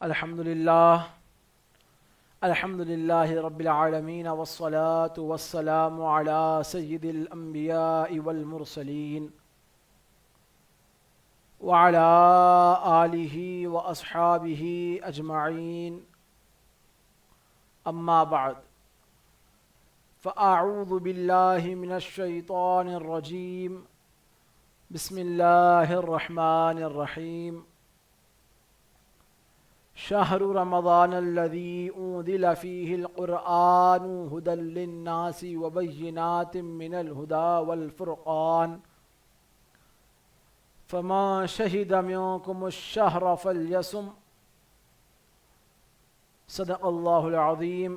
الحمد لله رب العالمين والصلاة والسلام على سيد الأنبياء والمرسلين وعلى آله وأصحابه أجمعين أما بعد فأعوذ بالله من الشيطان الرجيم بسم الله الرحمن الرحيم شهر رمضان الذي أنزل فيه القرآن هدى للناس وبينات من الهدى والفرقان فمن شهد منكم الشهر فليصم صدق الله العظيم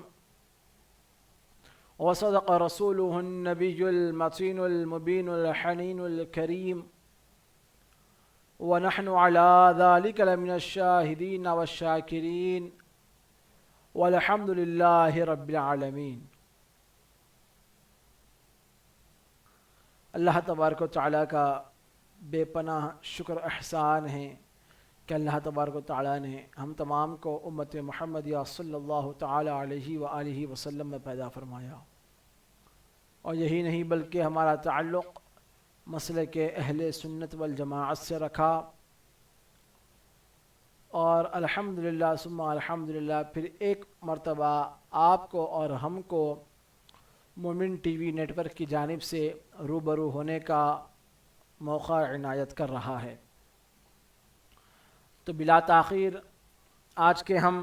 وصدق رسوله النبي المتين المبين الحنين الكريم ونحن على ذلك لمن الشاهدين والشاكرين والحمد لله رب العالمين۔ اللہ تبارک و تعالیٰ کا بے پناہ شکر احسان ہے کہ اللہ تبارک و تعالیٰ نے ہم تمام کو امت محمدیہ صلی اللہ تعالیٰ علیہ وآلہ وسلم میں پیدا فرمایا، اور یہی نہیں بلکہ ہمارا تعلق مسلک اہل سنت والجماعت سے رکھا، اور الحمدللہ ثم الحمدللہ پھر ایک مرتبہ آپ کو اور ہم کو مومن ٹی وی نیٹ ورک کی جانب سے روبرو ہونے کا موقع عنایت کر رہا ہے۔ تو بلا تاخیر آج کے ہم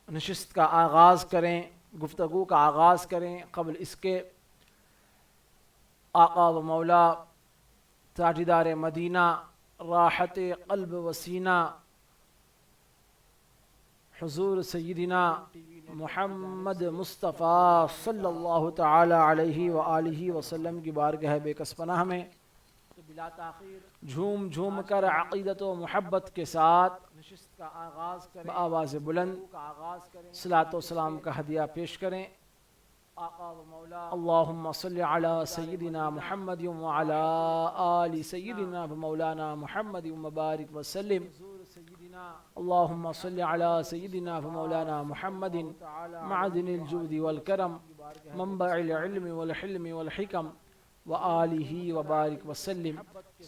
نشست کا آغاز کریں، گفتگو کا آغاز کریں۔ قبل اس کے آقا و مولا تاجدار مدینہ راحت قلب و سینہ حضور سیدنا محمد مصطفیٰ صلی اللہ تعالی علیہ وآلہ وسلم کی بارگاہ بے کس پناہ میں جھوم جھوم کر عقیدت و محبت کے ساتھ بآواز بلند صلاۃ و سلام کا ہدیہ پیش کریں۔ اللہم صلی علی سیدنا محمد وعلی آل سیدنا مولانا محمد مبارک وسلم۔ اللہم صلی علی سیدنا مولانا محمد معدن الجود والکرم منبع العلم والحلم والحکم وآلہ وبارک وسلم۔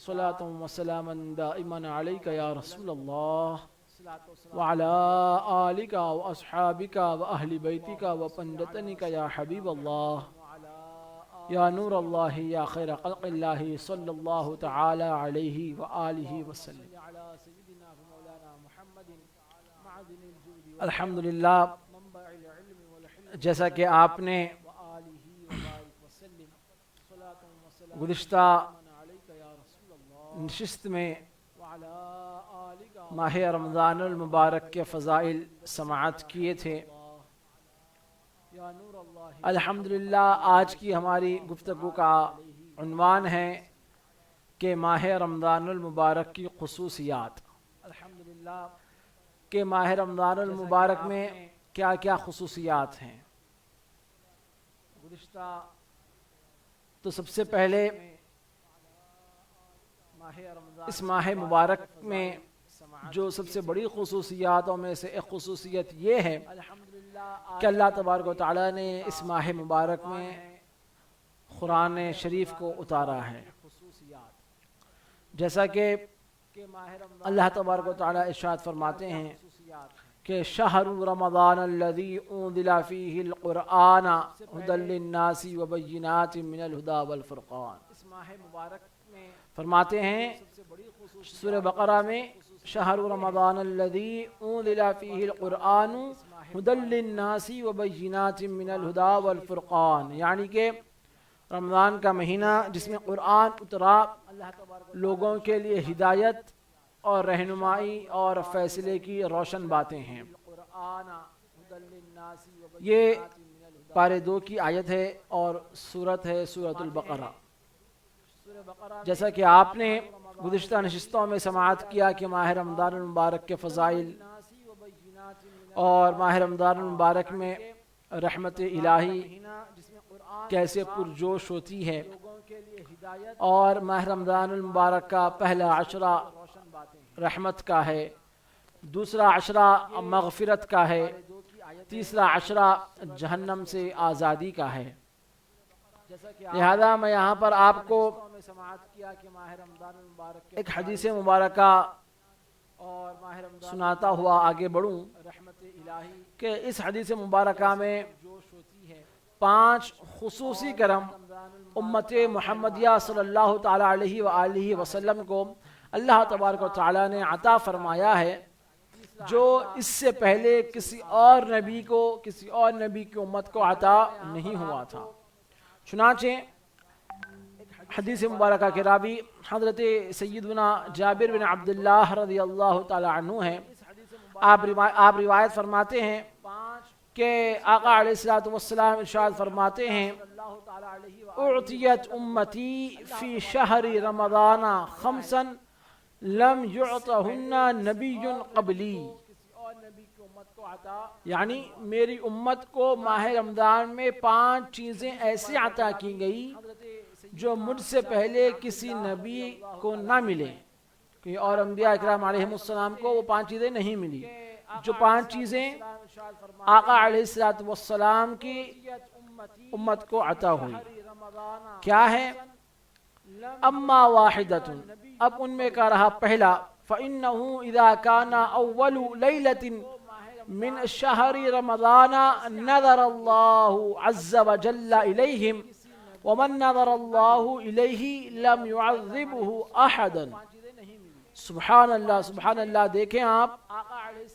صلاۃ وسلاما دائما علیک یا رسول اللہ وعلى آلك وأصحابك وأهل بيتك وپنجتنك يا حبيب الله يا نور الله يا خير خلق الله صلى الله تعالى عليه وآله وسلم۔ الحمدللہ، جیسا کہ آپ نے گزشتہ نشست میں ماہ رمضان المبارک کے فضائل سماعت کیے تھے، الحمدللہ آج کی ہماری گفتگو کا عنوان ہے کہ ماہ رمضان المبارک کی خصوصیات، کہ ماہ رمضان المبارک میں کیا کیا خصوصیات ہیں۔ تو سب سے پہلے اس ماہ مبارک میں جو سب سے بڑی خصوصیاتوں میں سے ایک خصوصیت یہ ہے کہ اللہ تبارک و تعالیٰ نے اس ماہ مبارک میں قرآن شریف کو اتارا ہے، جیسا کہ اللہ تبارک و تعالیٰ ارشاد فرماتے ہیں کہ شہر رمضان الذی انزل فیہ القرآن ھدی للناس وبینات من الھدی والفرقان۔ اس ماہ مبارک میں فرماتے ہیں سورہ بقرہ میں شہر رمضان الذی انزل فیہ القرآن ھدی للناس وبینات من الھدی والفرقان، یعنی کہ رمضان کا مہینہ جس میں قرآن اترا لوگوں کے لیے ہدایت اور رہنمائی اور فیصلے کی روشن باتیں ہیں۔ یہ پارے 2 کی آیت ہے اور سورت ہے سورۃ البقرہ۔ جیسا کہ آپ نے گزشتہ نشستوں میں سماعت کیا کہ ماہ رمضان المبارک کے فضائل اور ماہ رمضان المبارک میں رحمت الہی کیسے پرجوش ہوتی ہے، اور ماہ رمضان المبارک کا پہلا عشرہ رحمت کا ہے، دوسرا عشرہ مغفرت کا ہے، تیسرا عشرہ جہنم سے آزادی کا ہے۔ لہذا میں یہاں پر آپ کو ایک حدیث مبارکہ سناتا ہوا آگے بڑھوں کہ اس حدیث مبارکہ میں 5 خصوصی کرم امت محمدیہ صلی اللہ تعالی علیہ وآلہ وسلم کو اللہ تبارک و تعالی نے عطا فرمایا ہے، جو اس سے پہلے کسی اور نبی کی امت کو عطا نہیں ہوا تھا۔ چنانچہ حدیث مبارکہ کے راوی حضرت سیدنا جابر بن عبداللہ رضی اللہ تعالی عنہ ہیں۔ آپ روایت فرماتے ہیں کہ آقا علیہ السلام ارشاد فرماتے ہیں، اعطیت امتی فی شہر رمضان 5 لم یعطہن نبی قبلی، یعنی میری امت کو ماہ رمضان میں 5 چیزیں ایسی عطا کی گئی جو مجھ سے پہلے کسی نبی کو نہ ملے، کہ اور انبیاء اکرام علیہ السلام کو وہ 5 چیزیں نہیں ملی۔ جو 5 چیزیں آقا علیہ السلام کی امت کو عطا ہوئی کیا ہے؟ اما واحدۃ، اب ان میں کا رہا پہلا، فإنه إذا كان أول ليلة من شهر رمضان نظر الله عز وجل إليهم ومن نظر الله إليه لم يعذبه أحدا۔ سبحان اللہ سبحان اللہ۔ دیکھیں آپ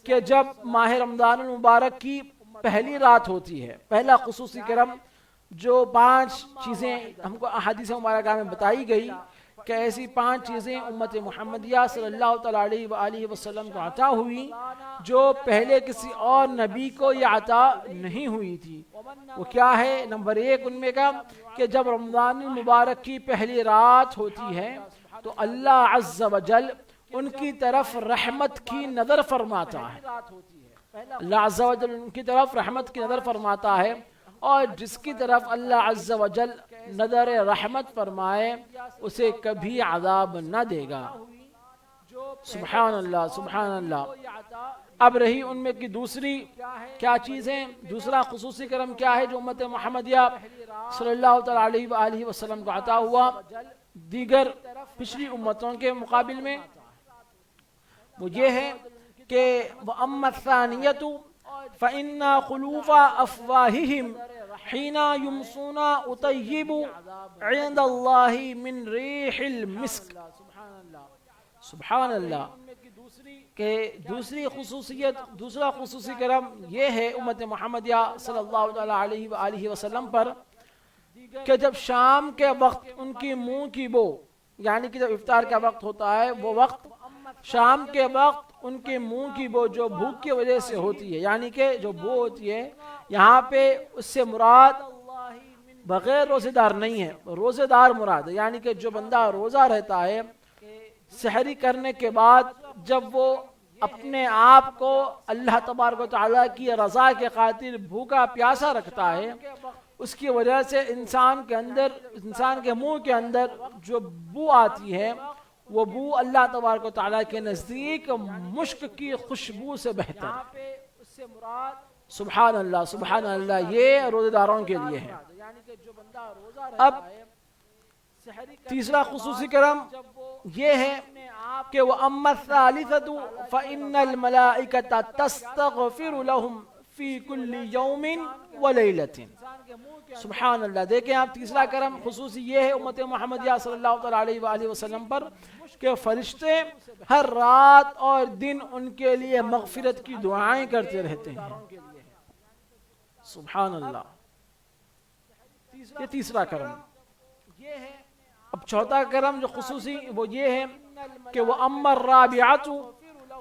کہ جب ماہ رمضان المبارک کی پہلی رات ہوتی ہے، پہلا خصوصی کرم جو 5 چیزیں ہم کو احادیث مبارکہ میں بتائی گئی کہ ایسی 5 چیزیں امت محمدیہ صلی اللہ تعالی علیہ وآلہ وسلم کو عطا ہوئی جو پہلے کسی اور نبی کو یہ عطا نہیں ہوئی تھی۔ وہ کیا ہے؟ نمبر 1 ان میں کا کہ جب رمضان المبارک کی پہلی رات ہوتی ہے تو اللہ عز و جل ان کی طرف رحمت کی نظر فرماتا ہے۔ اللہ عز و جل ان کی طرف رحمت کی نظر فرماتا ہے، اور جس کی طرف اللہ عز و جل نظر رحمت فرمائے اسے کبھی عذاب نہ دے گا۔ سبحان اللہ سبحان اللہ۔ اب رہی ان میں کی دوسری کیا چیز ہے، دوسرا خصوصی کرم کیا ہے جو امت محمدیہ صلی اللہ تعالی علیہ وآلہ وسلم کو عطا ہوا دیگر پچھلی امتوں کے مقابل میں؟ وہ یہ ہے کہ وَأَمَّا الثَّانِيَةُ فَإِنَّ خُلُوفَ أَفْوَاهِهِمْ حِينَ يُمْسُونَ أُطَيِّبُ عِنْدَ اللَّهِ مِنْ رِيحِ الْمِسْكِ۔ سبحان اللہ۔ کہ دوسری خصوصیت، دوسرا خصوصی کرم یہ ہے امت محمدیہ صلی اللہ علیہ وآلہ وسلم پر کہ جب شام کے وقت ان کی منہ کی بو، یعنی کہ جب افطار کا وقت ہوتا ہے وہ وقت، شام کے وقت ان کے منہ کی بو جو بھوک کی وجہ سے ہوتی ہے، یعنی کہ جو بو ہوتی ہے یہاں پہ اس سے مراد بغیر روزے دار نہیں ہے، روزے دار مراد ہے، یعنی کہ جو بندہ روزہ رہتا ہے سحری کرنے کے بعد جب وہ اپنے آپ کو اللہ تبارک و تعالیٰ کی رضا کے خاطر بھوکا پیاسا رکھتا ہے، اس کی وجہ سے انسان کے منہ کے اندر جو بو آتی ہے وہ بو اللہ تبارک و تعالیٰ کے نزدیک مشک کی خوشبو سے بہتر ہے۔ سبحان اللہ سبحان اللہ۔ یہ روزہ داروں کے لیے ہے۔ اب تیسرا خصوصی کرم یہ ہے کہ وَأَمَّا الثَّالِثَةُ فَإِنَّ الْمَلَائِكَةَ تَسْتَغْفِرُ لَهُمْ فِي كُلِّ يَوْمٍ وَلَيْلَةٍ۔ سبحان اللہ۔ دیکھیں آپ تیسرا کرم خصوصی یہ ہے امت محمدیہ صلی اللہ علیہ وآلہ وسلم پر کہ فرشتے ہر رات اور دن ان کے لیے مغفرت کی دعائیں کرتے رہتے ہیں۔ سبحان اللہ۔ یہ تیسرا کرم۔ اب چوتھا کرم جو خصوصی وہ یہ ہے کہ وَأَمَّا الرَّابِعَةُ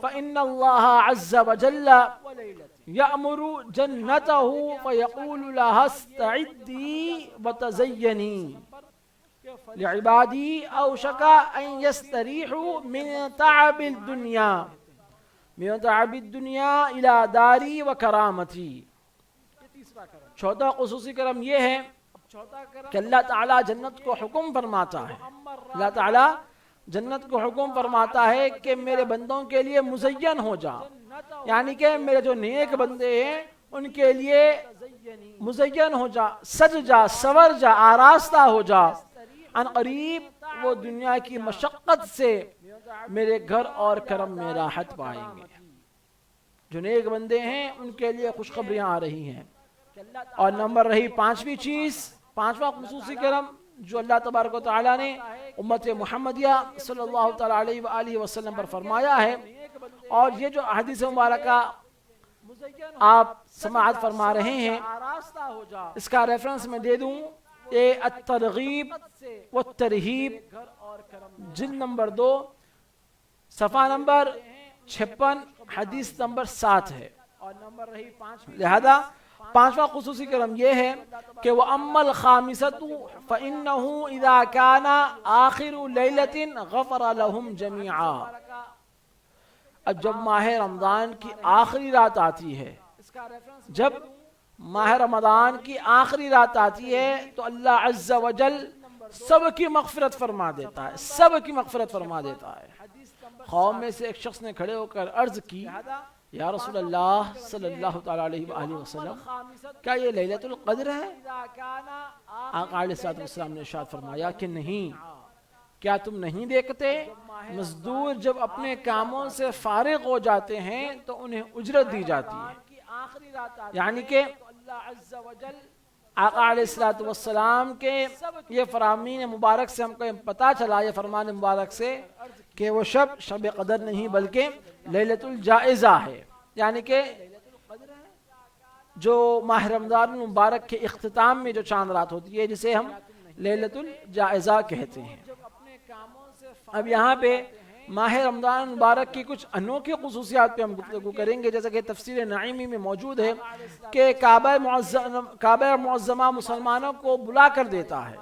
فَإِنَّ اللَّهَ عَزَّ وَجَلَّ يَأْمُرُ جَنَّتَهُ فَيَقُولُ لَهَا اسْتَعِدِّي وَتَزَيَّنِي لِعِبَادِي أَوْشَكَ أَن يَسْتَرِيحُوا مِنْ تَعَبِ الدُّنْيَا إِلَى دَارِي وَكَرَامَتِي۔ چوتھا خصوصی کرم یہ ہے کہ اللہ تعالیٰ جنت کو حکم فرماتا ہے، اللہ تعالیٰ جنت کو حکم فرماتا ہے کہ میرے بندوں کے لیے مزین ہو جا، یعنی کہ میرے جو نیک بندے ہیں ان کے لیے مزین ہو جا، سج جا، سور جا، آراستہ ہو جا، ان قریب وہ دنیا کی مشقت سے میرے گھر اور کرم میں راحت پائیں گے۔ جو نیک بندے ہیں ان کے لیے خوشخبریاں آ رہی ہیں۔ اور نمبر رہی پانچویں چیز، پانچواں خصوصی کرم جو اللہ تبارک و تعالیٰ نے امت محمدیہ صلی اللہ تعالیٰ علیہ وآلہ وسلم پر فرمایا ہے، اور یہ جو حدیث مبارکہ آپ سماعت فرما رہے ہیں اس کا ریفرنس میں دے دوں، یہ الترغیب والترہیب جلد نمبر 2 صفحہ نمبر 56 حدیث نمبر 7 ہے۔ لہذا پانچواں خصوصی کرم یہ ہے کہ وَأَمَّا الْخَامِسَةُ فَإِنَّهُ إِذَا كَانَ آخِرُ لَيْلَةٍ غَفَرَ لَهُمْ جَمِيعًا۔ اب جب ماہ رمضان کی آخری رات آتی ہے، جب ماہ رمضان کی آخری رات آتی ہے تو اللہ عز و جل سب کی مغفرت فرما دیتا ہے، سب کی مغفرت فرما دیتا ہے۔ قوم میں سے ایک شخص نے کھڑے ہو کر عرض کی، یا رسول اللہ صلی اللہ تعالیٰ علیہ وآلہ وسلم، کیا یہ لیلۃ القدر ہے؟ آقا علیہ السلام نے ارشاد فرمایا کہ نہیں، کیا تم نہیں دیکھتے مزدور جب اپنے کاموں سے فارغ ہو جاتے ہیں تو انہیں اجرت دی جاتی ہے، یعنی کہ آقا علیہ السلام کے یہ فرامین مبارک سے ہم کو پتہ چلا، یہ فرمان مبارک سے، کہ وہ شب قدر نہیں بلکہ لیلۃ الجائزہ ہے، یعنی کہ جو ماہ رمضان مبارک کے اختتام میں جو چاند رات ہوتی ہے جسے ہم لیلۃ الجائزہ کہتے ہیں۔ اب یہاں پہ ماہ رمضان مبارک کی کچھ انوکھی خصوصیات پہ ہم گفتگو کریں گے، جیسا کہ تفسیر نعیمی میں موجود ہے کہ کعبہ معظمہ مسلمانوں کو بلا کر دیتا ہے،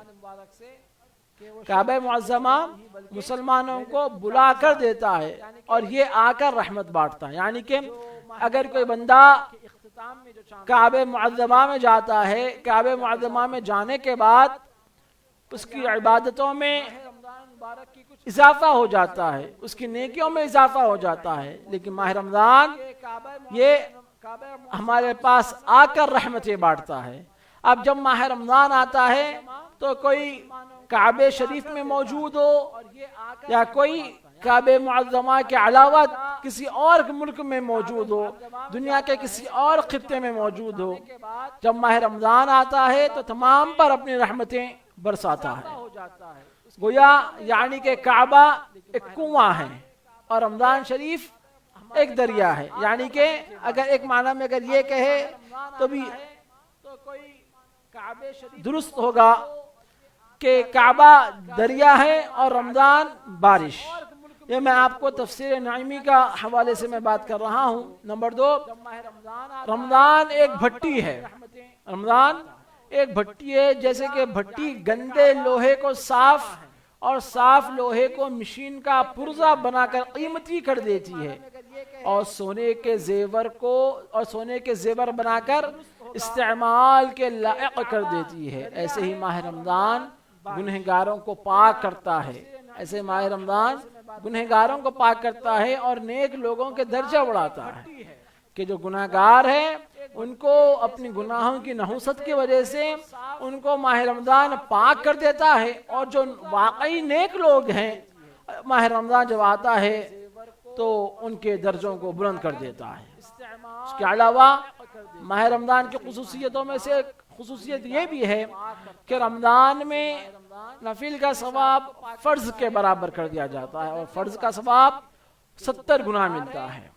کعبہ معظمہ مسلمانوں کو بلا کر دیتا ہے اور یہ آ کر رحمت بانٹتا ہے، یعنی کہ اگر کوئی بندہ کعبہ معظمہ میں جاتا ہے، کعبہ معظمہ میں جانے کے بعد اس کی عبادتوں میں اضافہ ہو جاتا ہے، اس کی نیکیوں میں اضافہ ہو جاتا ہے، لیکن ماہ رمضان یہ ہمارے پاس آ کر رحمتیں بانٹتا ہے۔ اب جب ماہ رمضان آتا ہے تو کوئی کعبہ شریف میں موجود ہو یا کوئی کعبہ معظمہ کے علاوہ کسی اور ملک میں موجود ہو، دنیا کے کسی اور خطے میں موجود ہو، جب ماہ رمضان آتا ہے تو تمام پر اپنی رحمتیں برساتا ہے۔ گویا یعنی کہ کعبہ ایک کنواں ہے اور رمضان شریف ایک دریا ہے، یعنی کہ اگر ایک معنی میں اگر یہ کہے تو بھی درست ہوگا کہ کعبہ دریا ہے اور رمضان بارش۔ یہ میں آپ کو تفسیر نعیمی کا حوالے سے میں بات کر رہا ہوں۔ نمبر 2، رمضان ایک بھٹی ہے، رمضان ایک بھٹی ہے، جیسے کہ بھٹی گندے لوہے کو صاف اور صاف لوہے کو مشین کا پرزہ بنا کر قیمتی کر دیتی ہے اور سونے کے زیور بنا کر استعمال کے لائق کر دیتی ہے، ایسے ہی ماہ رمضان گنہگاروں کو پاک کرتا ہے، ایسے ماہ رمضان گنہگاروں کو پاک کرتا ہے اور نیک لوگوں کے درجہ بڑھاتا ہے، کہ جو گناہگار ہیں ان کو اپنی گناہوں کی نحوست کی وجہ سے ان کو ماہ رمضان پاک کر دیتا ہے، اور جو واقعی نیک لوگ ہیں ماہ رمضان جب آتا ہے تو ان کے درجوں کو بلند کر دیتا ہے۔ اس کے علاوہ ماہ رمضان کی خصوصیتوں میں سے ایک خصوصیت یہ بھی ہے کہ رمضان میں نفل کا ثواب فرض کے برابر کر دیا جاتا ہے اور فرض کا ثواب 70 گنا ملتا ہے۔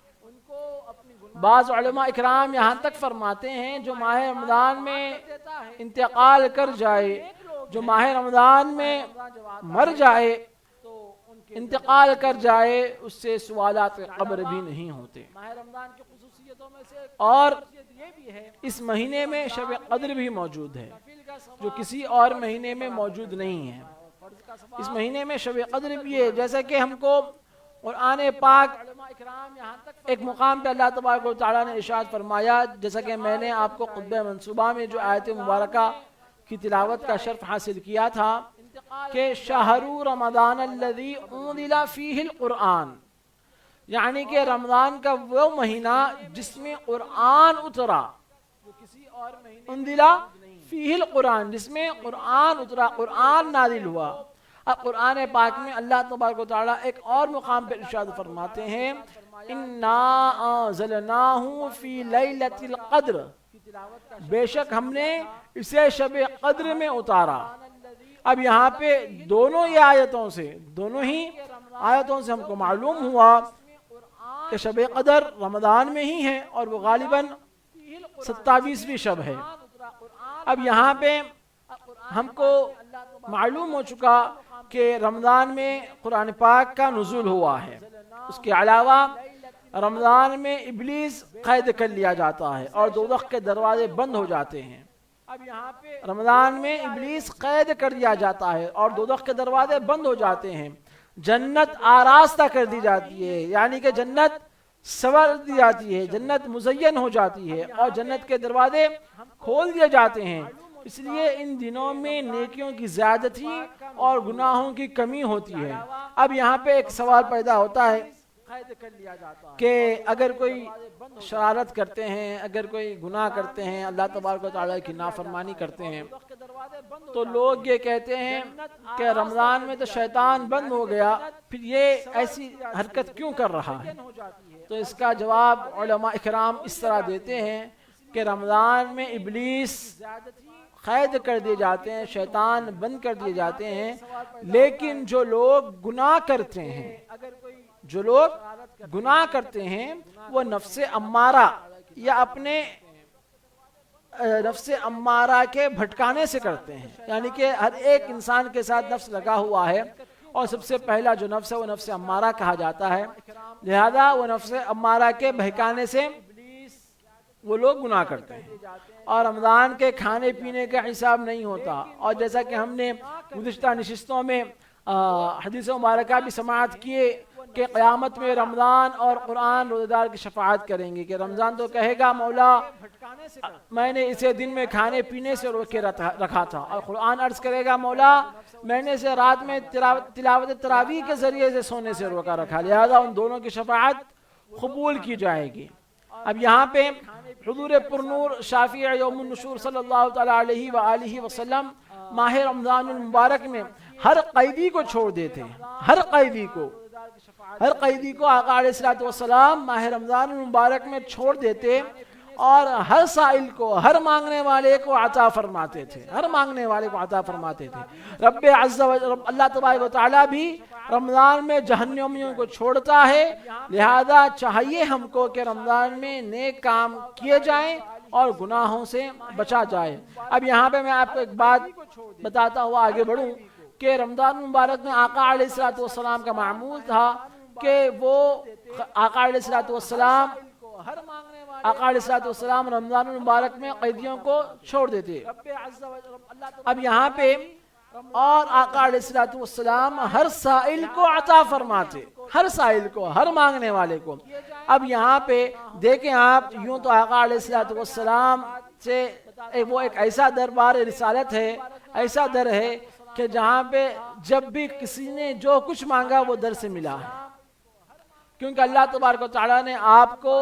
بعض علماء اکرام یہاں تک فرماتے ہیں جو ماہ رمضان میں انتقال کر جائے، جو ماہ رمضان میں مر جائے، انتقال کر جائے، اس سے سوالات قبر بھی نہیں ہوتے۔ اور اس مہینے میں شب قدر بھی موجود ہے جو کسی اور مہینے میں موجود نہیں ہے۔ اس مہینے میں شب قدر بھی ہے، جیسا کہ ہم کو قرآن پاک ایک مقام پہ اللہ تبارک و تعالیٰ نے ارشاد فرمایا، جیسا کہ میں نے آپ کو خطبہ منصوبہ میں جو آیت مبارکہ کی تلاوت کا شرف حاصل کیا تھا کہ شہر رمضان الذی انزل فیہ القرآن، یعنی کہ رمضان کا وہ مہینہ جس میں قرآن اترا، انزل فیہ القرآن، جس میں قرآن اترا، قرآن نازل ہوا۔ اب قرآن پاک میں اللہ تبارک و تعالیٰ ایک اور مقام پر ارشاد فرماتے ہیں اِنَّا أَنزَلْنَاهُ فِي لَيْلَةِ الْقَدْرِ، بے شک ہم نے اسے شب قدر میں اتارا۔ اب یہاں پہ دونوں ہی آیتوں سے ہم کو معلوم ہوا کہ شب قدر رمضان میں ہی ہے اور وہ غالباً 27ویں شب ہے۔ اب یہاں پہ ہم کو معلوم ہو چکا کہ رمضان میں قرآن پاک کا نزول ہوا ہے۔ اس کے علاوہ رمضان میں ابلیس قید کر لیا جاتا ہے اور دوزخ کے دروازے بند ہو جاتے ہیں۔ رمضان میں ابلیس قید کر دیا جاتا ہے اور دوزخ کے دروازے بند ہو جاتے ہیں، جنت آراستہ کر دی جاتی ہے، یعنی کہ جنت سنور دی جاتی ہے، جنت مزین ہو جاتی ہے اور جنت کے دروازے کھول دیے جاتے ہیں۔ اس لیے ان دنوں میں نیکیوں کی زیادتی اور گناہوں کی کمی ہوتی ہے۔ اب یہاں پہ ایک سوال پیدا ہوتا ہے کہ اگر کوئی شرارت کرتے ہیں، اگر کوئی گناہ کرتے ہیں، اللہ تبارک و تعالیٰ کی نافرمانی کرتے ہیں، تو لوگ یہ کہتے ہیں کہ رمضان میں تو شیطان بند ہو گیا، پھر یہ ایسی حرکت کیوں کر رہا ہے؟ تو اس کا جواب علماء اکرام اس طرح دیتے ہیں کہ رمضان میں ابلیس قید کر دیے جاتے ہیں، شیطان بند کر دیے جاتے ہیں، لیکن جو لوگ گناہ کرتے ہیں وہ نفس امارہ یا اپنے نفس امارہ کے بھٹکانے سے کرتے ہیں، یعنی کہ ہر ایک انسان کے ساتھ نفس لگا ہوا ہے اور سب سے پہلا جو نفس ہے وہ نفس امارہ کہا جاتا ہے، لہذا وہ نفس امارہ کے بہکانے سے وہ لوگ گناہ کرتے ہیں اور رمضان کے کھانے پینے کا حساب نہیں ہوتا۔ اور جیسا کہ ہم نے گزشتہ نشستوں میں حدیث مبارکہ بھی سماعت کیے کہ قیامت میں رمضان اور قرآن روزہ دار کی شفاعت کریں گے کہ رمضان تو کہے گا مولا میں نے اسے دن میں کھانے پینے سے روک کے رکھا تھا، اور قرآن عرض کرے گا مولا میں نے اسے رات میں تلاوت تراویح کے ذریعے سے سونے سے روکا رکھا، لہذا ان دونوں کی شفاعت قبول کی جائے گی۔ اب یہاں پہ حضور پرنور شافع یوم النشور صلی اللہ تعالیٰ علیہ وآلہ وسلم ماہ رمضان المبارک میں ہر قیدی کو چھوڑ دیتے ہیں، ہر قیدی کو آقا علیہ السلام ماہ رمضان المبارک میں چھوڑ دیتے اور ہر سائل کو، ہر مانگنے والے کو عطا فرماتے تھے، رب عز و جل اللہ تبارک و تعالیٰ بھی رمضان میں جہنمیوں کو چھوڑتا ہے، لہذا چاہیے ہم کو کہ رمضان میں نیک کام کیے جائیں اور گناہوں سے بچا جائے۔ اب یہاں پہ میں آپ کو ایک بات بتاتا ہوا آگے بڑھوں کہ رمضان مبارک میں آقا علیہ السلام کا معمول تھا کہ وہ آقا علیہ السلام رمضان المبارک میں قیدیوں کو چھوڑ دیتے۔ اب یہاں پہ اور آقا علیہ السلام ہر سائل کو عطا فرماتے، ہر سائل کو، ہر مانگنے والے کو۔ اب یہاں پہ دیکھیں آپ، یوں تو آقا علیہ السلام سے وہ ایک ایسا دربار رسالت ہے، ایسا در ہے کہ جہاں پہ جب بھی کسی نے جو کچھ مانگا وہ در سے ملا ہے، کیونکہ اللہ تبارک و تعالیٰ نے آپ کو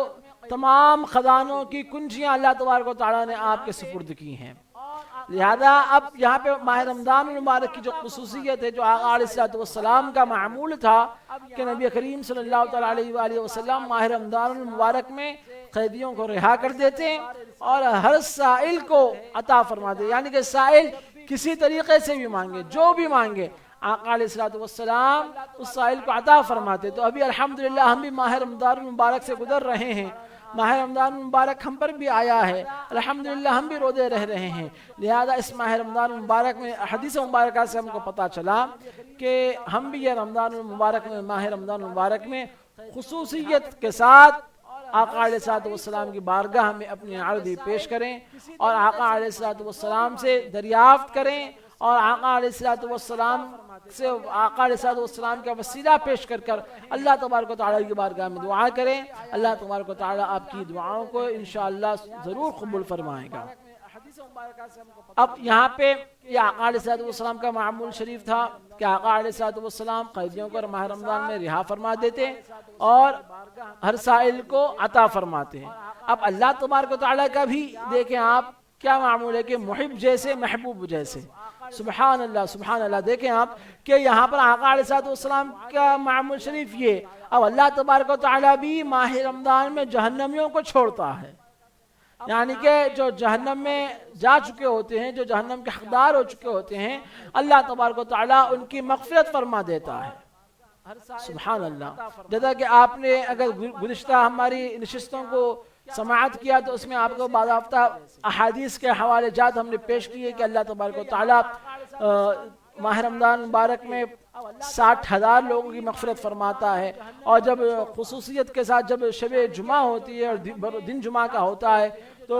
تمام خزانوں کی کنجیاں اللہ تبارک و تعالیٰ نے آپ کے سپرد کی ہیں۔ لہذا اب یہاں پہ ماہ رمضان المبارک کی جو خصوصیت ہے، جو آقا علیہ السلام کا معمول تھا کہ نبی کریم صلی اللہ علیہ وآلہ وسلم ماہ رمضان المبارک میں قیدیوں کو رہا کر دیتے اور ہر سائل کو عطا فرماتے، یعنی کہ سائل کسی طریقے سے بھی مانگے، جو بھی مانگے آقا علیہ السلام اس سائل کو عطا فرماتے۔ تو ابھی الحمدللہ ہم بھی ماہ رمضان المبارک سے گزر رہے ہیں، ماہ رمضان المبارک ہم پر بھی آیا ہے، الحمدللہ ہم بھی روزے رہ رہے ہیں، لہذا اس ماہ رمضان المبارک میں حدیث مبارکہ سے ہم کو پتہ چلا کہ ہم بھی یہ رمضان المبارک میں، ماہ رمضان المبارک میں خصوصیت کے ساتھ آقا علیہ السلام کی بارگاہ میں اپنی عرضی پیش کریں اور آقا علیہ السلام سے دریافت کریں اور آقا علیہ السلام سے آقا علیہ السلام کا وسیلہ پیش کر اللہ تبارک و تعالیٰ کی بارگاہ میں دعا کریں۔ اللہ تبارک و تعالیٰ آپ کی دعاؤں کو انشاءاللہ ضرور قبول فرمائے گا۔ اب یہاں پہ یہ آقا علیہ الصلوۃ والسلام کا معمول شریف تھا کہ آقا علیہ الصلوۃ والسلام قیدیوں کو ماہ رمضان میں رہا فرما دیتے اور ہر سائل کو عطا فرماتے ہیں. اب اللہ تبارک و تعالیٰ کا بھی دیکھیں آپ کیا معمول ہے کہ محب جیسے محبوب جیسے. سبحان اللہ سبحان اللہ. دیکھیں آپ کہ یہاں پر آقا علیہ الصلوۃ والسلام کا معمول شریف یہ. اب اللہ تبارک و تعالیٰ بھی ماہ رمضان میں جہنمیوں کو چھوڑتا ہے, یعنی کہ جو جہنم میں جا چکے ہوتے ہیں, جو جہنم کے حقدار ہو چکے ہوتے ہیں, اللہ تبارک و تعالیٰ ان کی مغفرت فرما دیتا ہے. سبحان اللہ. جیسا کہ آپ نے اگر گزشتہ ہماری نشستوں کو سماعت کیا تو اس میں آپ کو باضابطہ احادیث کے حوالے جات ہم نے پیش کیے کہ اللہ تبارک و تعالیٰ ماہ رمضان مبارک میں 60,000 لوگوں کی مغفرت فرماتا ہے. اور جب خصوصیت کے ساتھ جب شب جمعہ ہوتی ہے اور دن جمعہ کا ہوتا ہے تو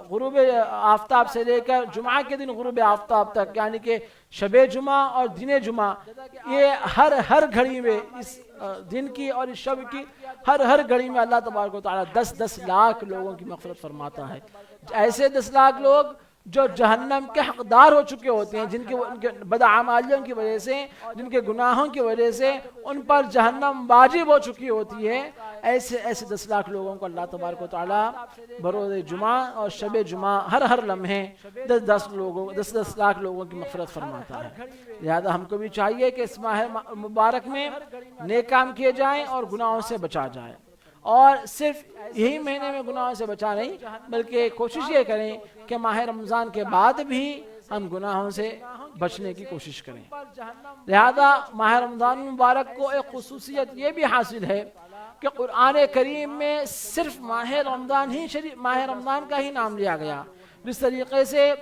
غروب آفتاب سے لے کر جمعہ کے دن غروب آفتاب تک, یعنی کہ شب جمعہ اور دن جمعہ, یہ ہر گھڑی میں اس دن کی اور اس شب کی ہر گھڑی میں اللہ تبارک و تعالیٰ 10 لاکھ لوگوں کی مغفرت فرماتا ہے. ایسے 10 لاکھ لوگ جو جہنم کے حقدار ہو چکے ہوتے ہیں, جن کے بدعمالیوں کی وجہ سے, جن کے گناہوں کی وجہ سے ان پر جہنم واجب ہو چکی ہوتی ہے, ایسے 10 لاکھ لوگوں کو اللہ تبارک و تعالیٰ بروز جمعہ اور شب جمعہ ہر لمحے 10 لاکھ لوگوں کی مغفرت فرماتا ہے. لہذا ہم کو بھی چاہیے کہ اس ماہ مبارک میں نیک کام کیے جائیں اور گناہوں سے بچا جائے. اور صرف یہی مہینے میں گناہوں سے بچا نہیں, بلکہ کوشش یہ کریں کہ ماہ رمضان کے بعد بھی ہم گناہوں سے بچنے کی کوشش کریں. لہذا ماہ رمضان مبارک کو ایک خصوصیت یہ بھی حاصل ہے کہ قرآن کریم میں صرف ماہ رمضان کا ہی نام لیا گیا. جس طریقے سے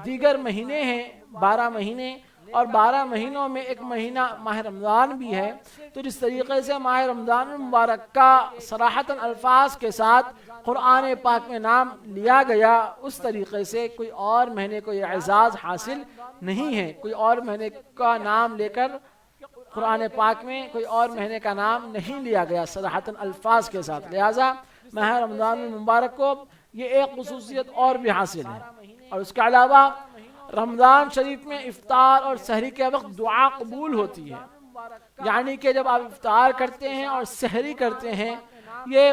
دیگر مہینے ہیں 12 مہینے, اور 12 مہینوں میں ایک مہینہ ماہ رمضان بھی ہے, تو جس طریقے سے ماہ رمضان مبارک کا صراحتاً الفاظ کے ساتھ قرآن پاک میں نام لیا گیا, اس طریقے سے کوئی اور مہینے کو یہ اعزاز حاصل نہیں ہے. کوئی اور مہینے کا نام لے کر قرآن پاک میں کوئی اور مہینے کا نام نہیں لیا گیا صراحتاً الفاظ کے ساتھ. لہذا ماہ رمضان مبارک کو یہ ایک خصوصیت اور بھی حاصل ہے. اور اس کے علاوہ رمضان شریف میں افطار اور سحری کے وقت دعا قبول ہوتی ہے, یعنی کہ جب آپ افطار کرتے ہیں اور سحری کرتے ہیں, یہ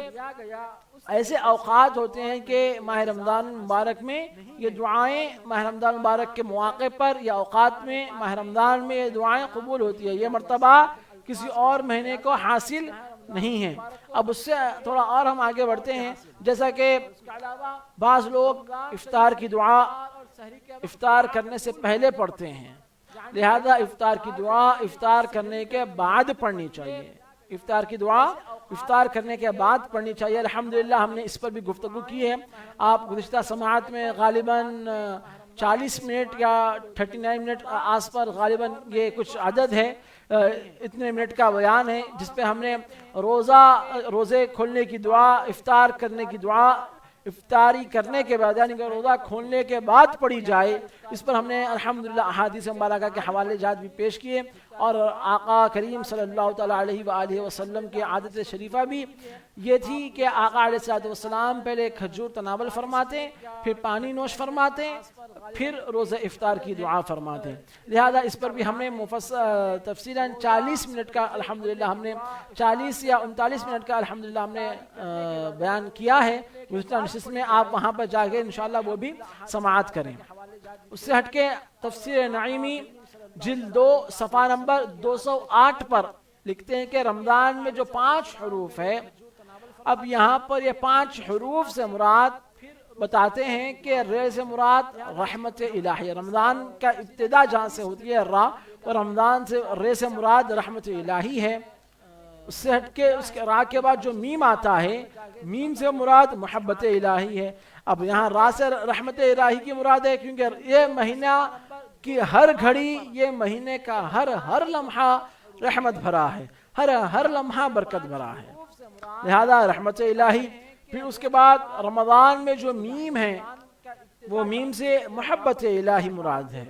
ایسے اوقات ہوتے ہیں کہ ماہ رمضان مبارک میں یہ دعائیں ماہ رمضان مبارک کے مواقع پر یا اوقات میں ماہ رمضان میں یہ دعائیں قبول ہوتی ہے. یہ مرتبہ کسی اور مہینے کو حاصل نہیں ہے. اب اس سے تھوڑا اور ہم آگے بڑھتے ہیں, جیسا کہ بعض لوگ افطار کی دعا افطار کرنے سے پہلے پڑھتے ہیں, لہذا افطار کی دعا افطار کرنے کے بعد پڑھنی چاہیے. افطار کی دعا افطار کرنے کے بعد پڑھنی چاہیے. الحمدللہ ہم نے اس پر بھی گفتگو کی ہے. آپ گزشتہ سماعت میں غالباً 40 منٹ یا 39 منٹ آس پر غالباً یہ کچھ عدد ہے, اتنے منٹ کا بیان ہے, جس پہ ہم نے روزے کھولنے کی دعا, افطار کرنے کی دعا, افطاری کرنے کے بعد یعنی کہ روزہ کھولنے کے بعد پڑھی جائے, اس پر ہم نے الحمدللہ احادیث مبارکہ کے حوالے جات بھی پیش کیے. اور آقا کریم صلی اللہ تعالیٰ علیہ وآلہ وسلم کی عادت شریفہ بھی یہ تھی کہ آقا علیہ الصلوۃ والسلام پہلے کھجور تناول فرماتے, پھر پانی نوش فرماتے, پھر روزہ افطار کی دعا فرماتے. لہذا اس پر بھی ہم نے تفصیلاً 40 منٹ کا الحمدللہ ہم نے 40 یا 39 منٹ کا الحمدللہ ہم نے بیان کیا ہے گزشتہ نشست میں. آپ وہاں پر جا کے انشاءاللہ وہ بھی سماعت کریں. اس سے ہٹ کے تفسیر نعیمی جلد 2 صفحہ نمبر 208 پر لکھتے ہیں کہ رمضان میں جو 5 حروف ہے, اب یہاں پر یہ 5 حروف سے مراد بتاتے ہیں کہ ر سے مراد رحمت الہی. رمضان کا ابتدا جہاں سے ہوتی ہے را, اور رمضان سے ر سے مراد رحمت الہی ہے. اس سے ہٹ کے اس کے را کے بعد جو میم آتا ہے, میم سے مراد محبت الہی ہے. اب یہاں را سے رحمت الہی کی مراد ہے کیونکہ یہ مہینہ کی ہر گھڑی, یہ مہینے کا ہر لمحہ رحمت بھرا ہے, ہر لمحہ برکت بھرا ہے. لہذا رحمت الہی. پھر اس کے بعد رمضان میں جو میم ہے وہ میم سے محبت الہی مراد ہے,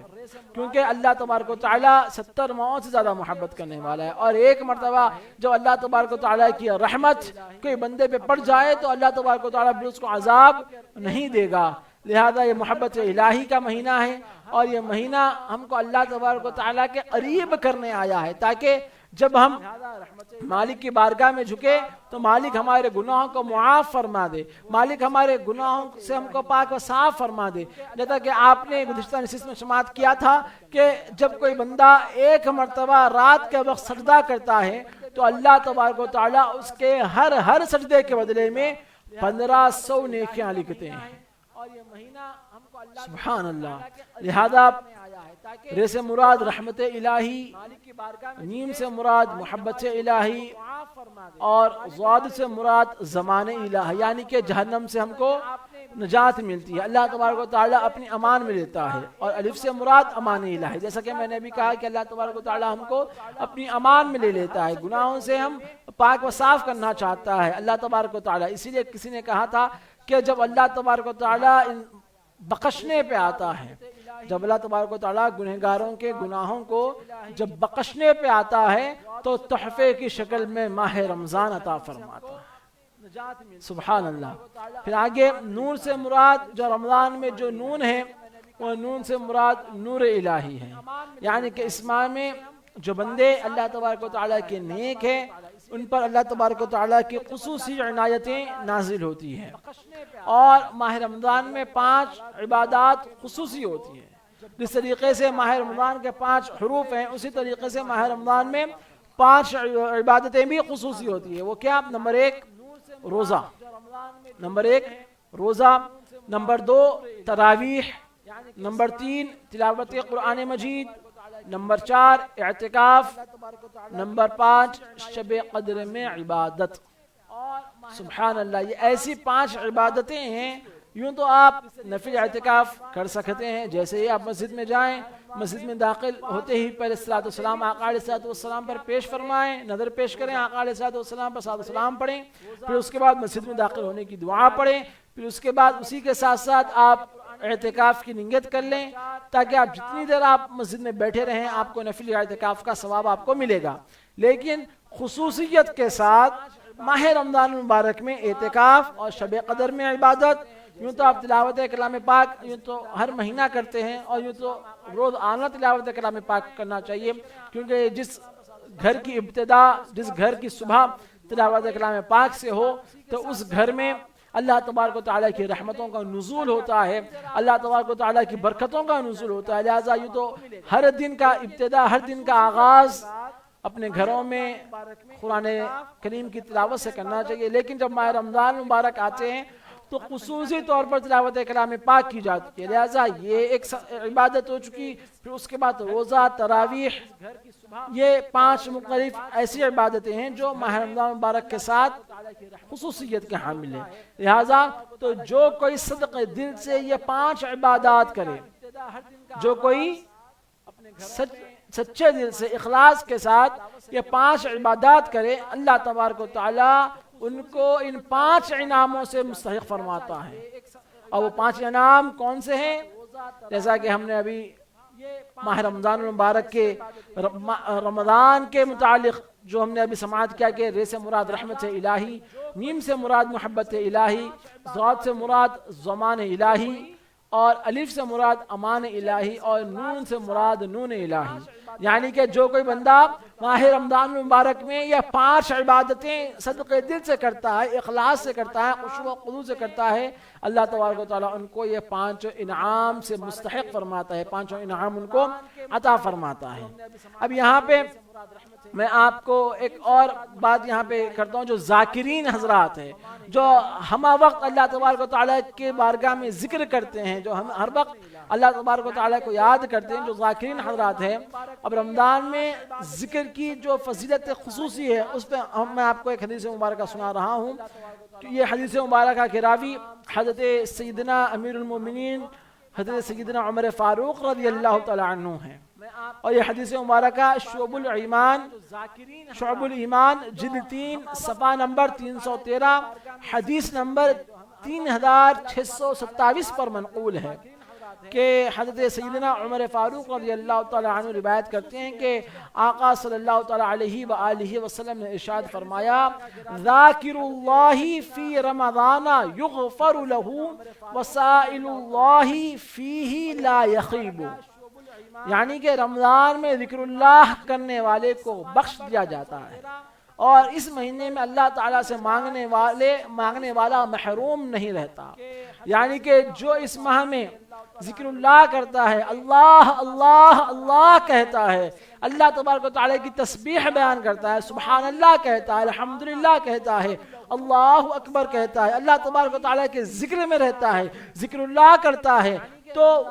کیونکہ اللہ تبارک و تعالیٰ 70 ماؤں سے زیادہ محبت کرنے والا ہے. اور ایک مرتبہ جو اللہ تبارک و تعالیٰ کی رحمت کوئی بندے پہ پڑ جائے تو اللہ تبارک و تعالیٰ بھی اس کو عذاب نہیں دے گا. لہذا یہ محبت الہی کا مہینہ ہے، اور یہ مہینہ ہم کو اللہ تبارک و تعالیٰ کے قریب کرنے آیا ہے، تاکہ جب ہم مالک کی بارگاہ میں جھکے تو مالک ہمارے گناہوں کو معاف فرما دے، مالک ہمارے گناہوں سے ہم کو پاک و صاف فرما دے۔ جیسا کہ آپ نے گزشتہ نشست میں سماعت کیا تھا کہ جب کوئی بندہ ایک مرتبہ رات کے وقت سجدہ کرتا ہے تو اللہ تبارک و تعالیٰ اس کے ہر سجدے کے بدلے میں 1500 نیکیاں لکھتے ہیں۔ اور یہ مہینہ ہم کو سبحان اللہ، لہذا رے سے مراد رحمت الہی، نیم سے مراد محبت الہی، اور ضاد سے مراد زمان الہی، یعنی کہ جہنم سے ہم کو نجات ملتی ہے، اللہ تبارک و تعالیٰ اپنی امان میں لیتا ہے، اور الف سے مراد امان الہی، جیسا کہ میں نے بھی کہا کہ اللہ تبارک و تعالیٰ ہم کو اپنی امان میں لے لیتا ہے، گناہوں سے ہم پاک و صاف کرنا چاہتا ہے اللہ تبارک و تعالیٰ۔ اسی لیے کسی نے کہا تھا کہ جب اللہ تبارک و تعالیٰ بخشنے پہ آتا ہے، جب اللہ تبارک و تعالیٰ گنہگاروں کے گناہوں کو جب بخشنے پہ آتا ہے تو تحفے کی شکل میں ماہ رمضان عطا فرماتا ہے، سبحان اللہ۔ پھر آگے نور سے مراد، جو رمضان میں جو نون ہے وہ نون سے مراد نور الہی ہے، یعنی کہ اس ماہ میں جو بندے اللہ تبارک و تعالیٰ کے نیک ہیں ان پر اللہ تبارک و تعالیٰ کی خصوصی عنایتیں نازل ہوتی ہیں، اور ماہ رمضان میں 5 عبادات خصوصی ہوتی ہیں۔ جس طریقے سے ماہ رمضان کے 5 حروف ہیں، اسی طریقے سے ماہ رمضان میں 5 عبادتیں بھی خصوصی ہوتی ہیں۔ وہ کیا؟ نمبر 1 روزہ، نمبر 1 روزہ، نمبر 2 تراویح، نمبر 3 تلاوت قرآن مجید، نمبر 4 اعتکاف، نمبر 5 شب قدر میں عبادت۔ سبحان اللہ، یہ ایسی 5 عبادتیں ہیں۔ یوں تو آپ نفل اعتکاف کر سکتے ہیں، جیسے ہی آپ مسجد میں جائیں، مسجد میں داخل ہوتے ہی پہلے صلاۃ والسلام آقا علیہ الصلوۃ والسلام پر پیش فرمائیں، نظر پیش کریں، آقا علیہ الصلوۃ والسلام پر صلاۃ والسلام پڑھیں، پھر اس کے بعد مسجد میں داخل ہونے کی دعا پڑھیں، پھر اس کے بعد اسی کے ساتھ ساتھ آپ اعتکاف کی نیت کر لیں، تاکہ آپ جتنی دیر آپ مسجد میں بیٹھے رہیں آپ کو نفل اعتکاف کا ثواب آپ کو ملے گا۔ لیکن خصوصیت کے ساتھ ماہ رمضان المبارک میں اعتکاف اور شب قدر میں عبادت، یوں تو آپ تلاوت کلام پاک یوں تو ہر مہینہ کرتے ہیں، اور یوں تو روز آنا تلاوت کلام پاک کرنا چاہیے، کیونکہ جس گھر کی ابتدا، جس گھر کی صبح تلاوت کلام پاک سے ہو تو اس گھر میں اللہ تبارک و تعالیٰ کی رحمتوں کا نزول ہوتا ہے، اللہ تبارک و تعالیٰ کی برکتوں کا نزول ہوتا ہے۔ لہٰذا یوں تو ہر دن کا ابتدا، ہر دن کا آغاز اپنے گھروں میں قرآن کریم کی تلاوت سے کرنا چاہیے، لیکن جب ماہ رمضان مبارک آتے ہیں تو خصوصی طور پر تلاوت کلام پاک کی جاتی ہے، لہٰذا یہ ایک عبادت ہو چکی۔ پھر اس کے بعد روزہ، تراویح، یہ 5 مختلف ایسی عبادتیں ہیں جو ماہ رمضان مبارک کے ساتھ خصوصیت کے حامل ہیں۔ لہٰذا تو جو کوئی صدق دل سے یہ 5 عبادات کرے، جو کوئی سچے دل سے اخلاص کے ساتھ یہ 5 عبادات کرے، اللہ تبارک و تعالیٰ ان کو ان 5 انعاموں سے مستحق فرماتا ہے۔ اور وہ 5 انعام کون سے ہیں؟ جیسا کہ ہم نے ابھی ماہ رمضان المبارک کے رمضان کے متعلق جو ہم نے ابھی سماعت کیا کہ رے سے مراد رحمت الہی، نیم سے مراد محبت الہی، ضاد سے مراد زمان الہی، اور الف سے مراد امان الہی، اور نون سے مراد نون الہی۔ یعنی کہ جو کوئی بندہ ماہ رمضان مبارک میں یہ 5 عبادتیں صدقے دل سے کرتا ہے، اخلاص سے کرتا ہے، خشوع و خضوع سے کرتا ہے، اللہ تبارک و تعالیٰ ان کو یہ 5 انعام سے مستحق فرماتا ہے، 5 انعام ان کو عطا فرماتا ہے۔ اب یہاں پہ میں آپ کو ایک اور بات یہاں پہ کرتا ہوں، جو ذاکرین حضرات ہیں، جو ہمہ وقت اللہ تبارک و تعالیٰ کے بارگاہ میں ذکر کرتے ہیں، جو ہم ہر وقت اللہ تبارک و تعالیٰ کو یاد کرتے ہیں، جو ذاکرین حضرات ہیں، اب رمضان میں ذکر کی جو فضیلت خصوصی ہے اس پہ میں آپ کو ایک حدیث مبارکہ سنا رہا ہوں۔ یہ حدیث مبارکہ کے راوی حضرت سیدنا امیر المومنین حضرت سیدنا عمر فاروق رضی اللہ تعالی عنہ ہیں، اور یہ حدیث مبارکہ شعب الایمان جلد 3 صفحہ نمبر 313 حدیث نمبر 3627 پر منقول ہے۔ کہ حضرت سیدنا عمر فاروق رضی اللہ تعالی عنہ روایت کرتے ہیں کہ آقا صلی اللہ تعالی علیہ وآلہ وسلم نے ارشاد فرمایا ذاکر اللہ فی رمضان یغفر له وسائل اللہ فیہ لا یخیب، یعنی کہ رمضان میں ذکر اللہ کرنے والے کو بخش دیا جاتا ہے، اور اس مہینے میں اللہ تعالیٰ سے مانگنے والا محروم نہیں رہتا، یعنی کہ جو اس ماہ میں ذکر اللہ کرتا ہے، اللہ اللہ اللہ کہتا ہے، اللہ تبارک و تعالیٰ کی تسبیح بیان کرتا ہے، سبحان اللہ کہتا ہے، الحمدللہ کہتا ہے، اللہ اکبر کہتا ہے، اللہ تبارک و تعالیٰ کے ذکر میں رہتا ہے، ذکر اللہ کرتا ہے، تو